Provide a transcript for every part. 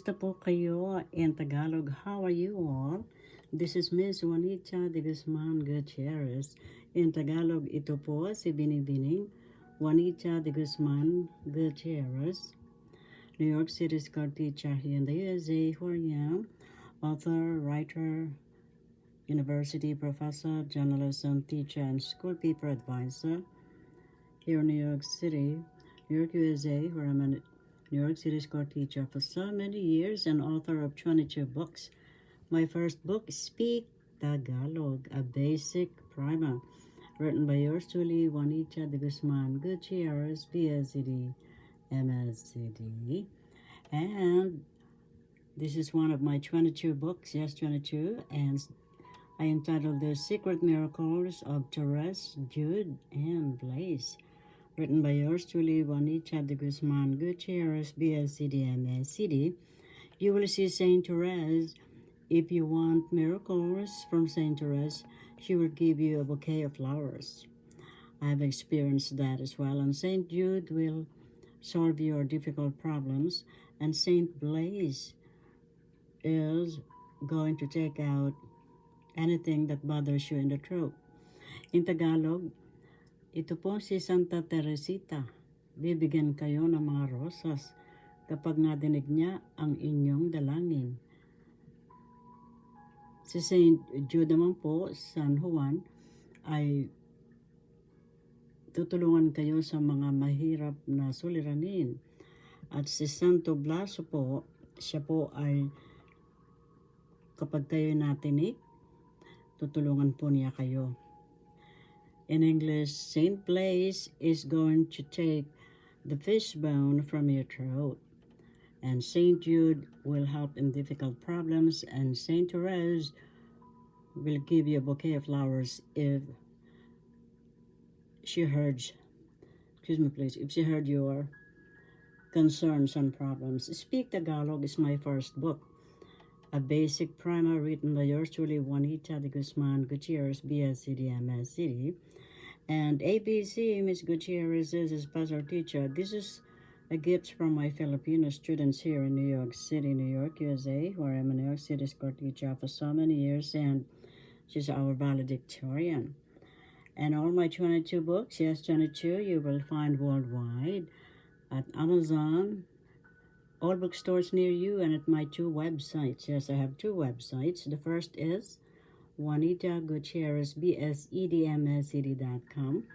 Kumusta po kayo in Tagalog? How are you all? This is Miss Juanita de Guzman Gutierrez. In Tagalog, ito po si Binibining Juanita de Guzman Gutierrez, New York City school teacher here in the USA, who I am, author, writer, university professor, journalism teacher, and school paper advisor here in New York City, New York, USA, where I'm a New York City school teacher for so many years and author of 22 books. My first book, Speak Tagalog, a basic primer, written by yours truly, Juanita de Guzman Gutierrez, PhD, MSCD. And this is one of my 22 books, yes, 22, and I entitled The Secret Miracles of Therese, Jude, and Blaise, written by yours truly, Juanita de Guzman Gutierrez, BSCD, MSCD. You will see Saint Therese. If you want miracles from Saint Therese, she will give you a bouquet of flowers. I've experienced that as well. And Saint Jude will solve your difficult problems. And Saint Blaise is going to take out anything that bothers you in the throat. In Tagalog, ito po si Santa Teresita. Bibigyan kayo ng mga rosas kapag nadinig niya ang inyong dalangin. Si Saint Jude naman po, San Juan, ay tutulungan kayo sa mga mahirap na suliranin. At si Santo Blaso po, siya po ay kapag kayo natinig, tutulungan po niya kayo. In English, Saint Blaise is going to take the fishbone from your throat. And Saint Jude will help in difficult problems. And Saint Therese will give you a bouquet of flowers if she heard, if she heard your concerns and problems. Speak Tagalog is my first book. A basic primer written by yours truly, Juanita de Guzman Gutierrez, BSCD, MSCD. And ABC, Miss Gutierrez is a special teacher. This is a gift from my Filipino students here in New York City, New York, USA, where I'm a New York City school teacher for so many years, and she's our valedictorian. And all my 22 books, yes, 22, you will find worldwide at Amazon, all bookstores near you, and at my 2 websites. Yes, I have 2 websites. The first is Juanita Gutierrez, BSEDMSCD.com.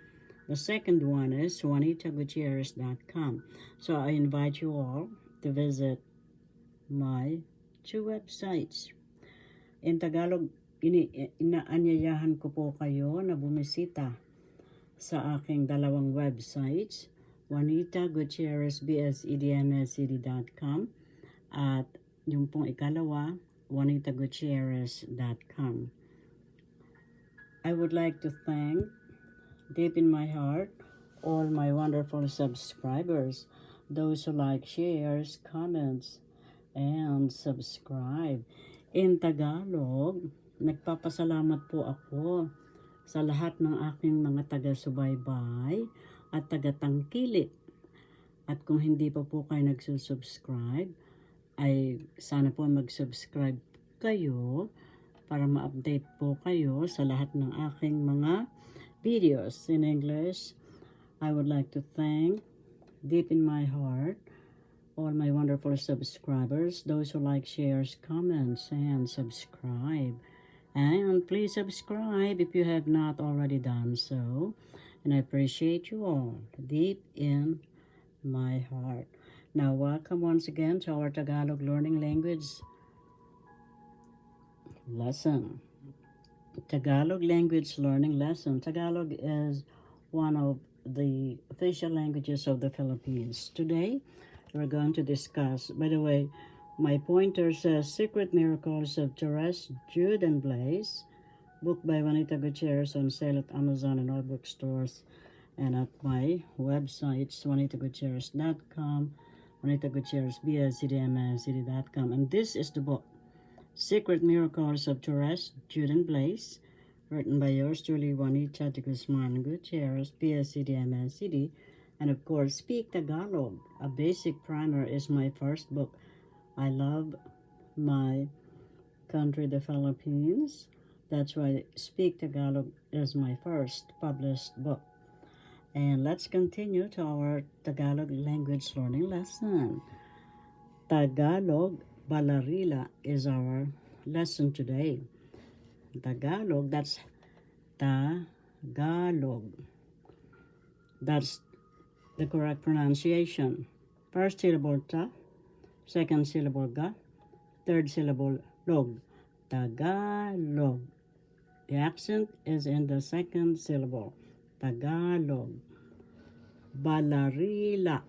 The second one is JuanitaGutierrez.com. So I invite you all to visit my 2 websites. In Tagalog, inaanyayahan ko po kayo na bumisita sa aking 2 websites, Juanita Gutierrez, BSEDMSCD.com, at yung pong ikalawa, JuanitaGutierrez.com. I would like to thank, deep in my heart, all my wonderful subscribers, those who like, shares, comments, and subscribe. In Tagalog, nagpapasalamat po ako sa lahat ng aking mga taga-subaybay at taga-tangkilik. At kung hindi pa po kayo nagsusubscribe, ay sana po mag-subscribe kayo para ma-update po kayo sa lahat ng aking mga videos. In English, I would like to thank, deep in my heart, all my wonderful subscribers, those who like, shares, comments, and subscribe. And please subscribe if you have not already done so. And I appreciate you all, deep in my heart. Now, welcome once again to our Tagalog Learning Language lesson. Tagalog language learning lesson. Tagalog is one of the official languages of the Philippines. Today, we're going to discuss, by the way, my pointer says Secret Miracles of Therese, Jude, and Blaise, book by Juanita Gutierrez, on sale at Amazon and all bookstores, and at my websites, JuanitaGutierrez.com, Juanita Gutierrez, BSCDMSCD.com. And this is the book, Secret Miracles of Therese, Jude, and Blaise, written by yours truly, Juanita de Guzman Gutierrez, PSCD, and of course, Speak Tagalog, a basic primer, is my first book. I love my country, the Philippines. That's why Speak Tagalog is my first published book. And let's continue to our Tagalog language learning lesson. Tagalog Balarila is our lesson today. Tagalog, that's Tagalog. That's the correct pronunciation. First syllable ta, second syllable ga, third syllable log. Tagalog. The accent is in the second syllable. Tagalog. Balarila.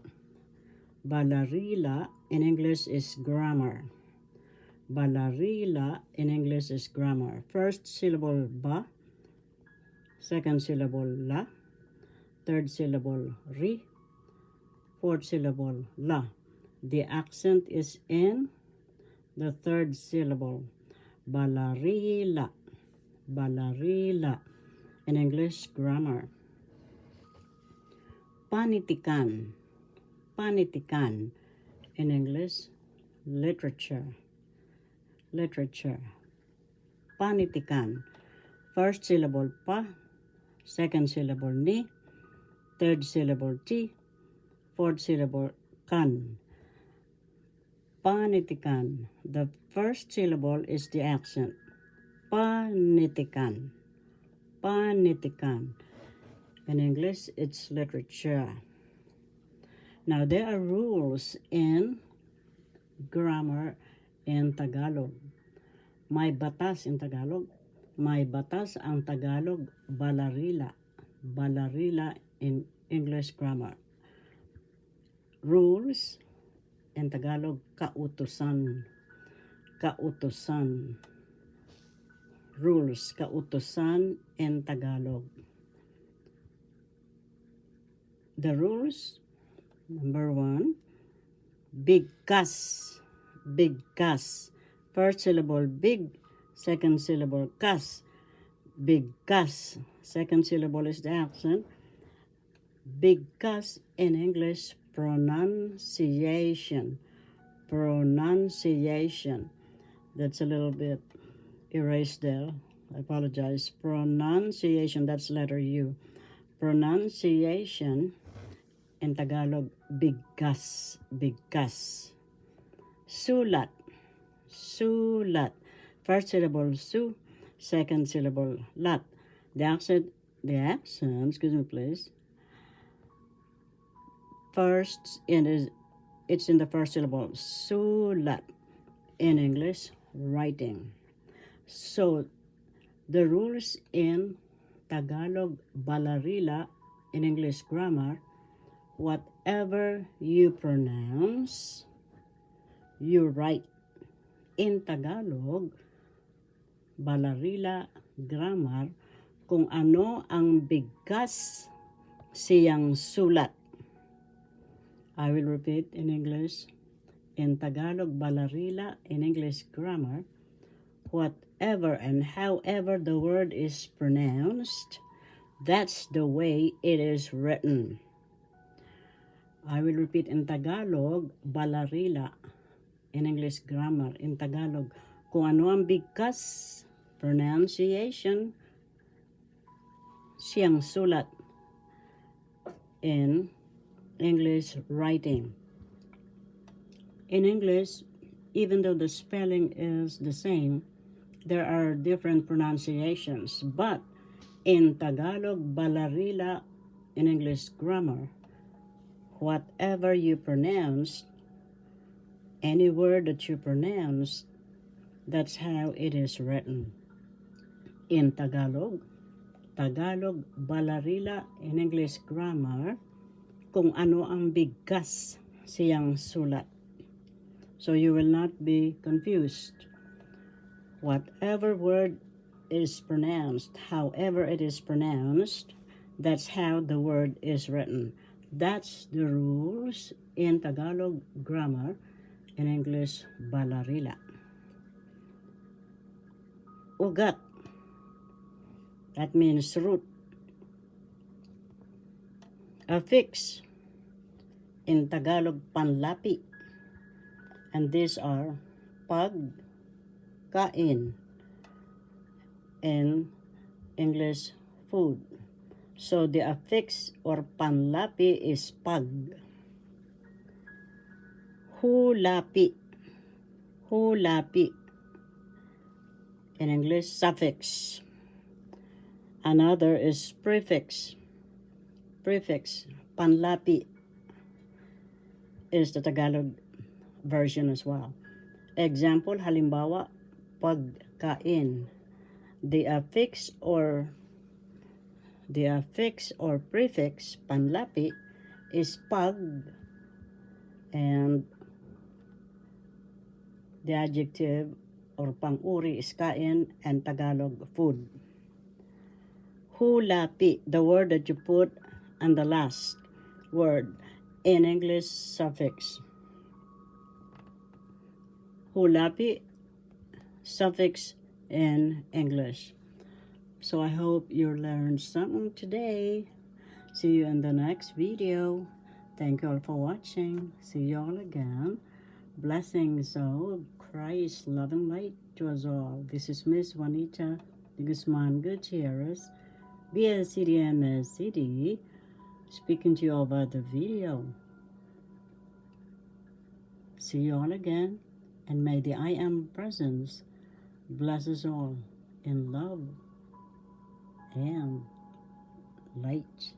Balarila in English is grammar. Balarila in English is grammar. First syllable ba, second syllable la, third syllable ri, fourth syllable la. The accent is in the third syllable. Balarila. Balarila in English grammar. Panitikan. Panitikan in English literature. Literature. Panitikan. First syllable pa, second syllable ni, third syllable ti, fourth syllable kan. Panitikan. The first syllable is the accent. Panitikan. Panitikan. In English, it's literature. Now, there are rules in grammar in Tagalog. May batas in Tagalog. May batas ang Tagalog, balarila. Balarila in English grammar. Rules in Tagalog, kautusan. Kautusan. Rules, kautusan in Tagalog. The rules, number 1, bigkas. Bigkas. First syllable big, second syllable kas. Bigkas. Second syllable is the accent. Bigkas in English, pronunciation. Pronunciation. That's a little bit erased there. I apologize. Pronunciation, that's letter U. Pronunciation in Tagalog, bigkas. Bigkas. Sulat. Sulat. First syllable su, second syllable lat. The accent, excuse me please. First, it's in the first syllable. Sulat. In English, writing. So, the rules in Tagalog balarila in English grammar, whatever you pronounce, you write. In Tagalog, balarila grammar, kung ano ang bigkas, siyang sulat. I will repeat in English. In Tagalog balarila in English grammar, whatever and however the word is pronounced, that's the way it is written. I will repeat in Tagalog, balarila in English grammar. In Tagalog, kung ano ang bigkas, pronunciation, siyang sulat. In English writing. In English, even though the spelling is the same, there are different pronunciations. But in Tagalog, balarila in English grammar, whatever you pronounce, any word that you pronounce, that's how it is written. In Tagalog, Tagalog balarila in English grammar, kung ano ang bigkas, siyang sulat. So you will not be confused. Whatever word is pronounced, however it is pronounced, that's how the word is written. That's the rules in Tagalog grammar, in English balarila. Ugat. That means root. Affix. In Tagalog, panlapi. And these are pagkain in English food. So the affix or panlapi is pag. Hulapi. Hulapi. In English, suffix. Another is prefix. Prefix. Panlapi is the Tagalog version as well. Example, halimbawa, pagkain. The affix or prefix, panlapi, is pag, and the adjective or pang-uri is kain, and Tagalog food. Hulapi, the word that you put on the last word in English suffix. Hulapi, suffix in English. So I hope you learned something today. See you in the next video. Thank you all for watching. See you all again. Blessings of Christ, love and light to us all. This is Miss Juanita de Guzman Gutierrez, BSCDMSCD, speaking to you over the video. See you all again, and may the I Am presence bless us all in love and light.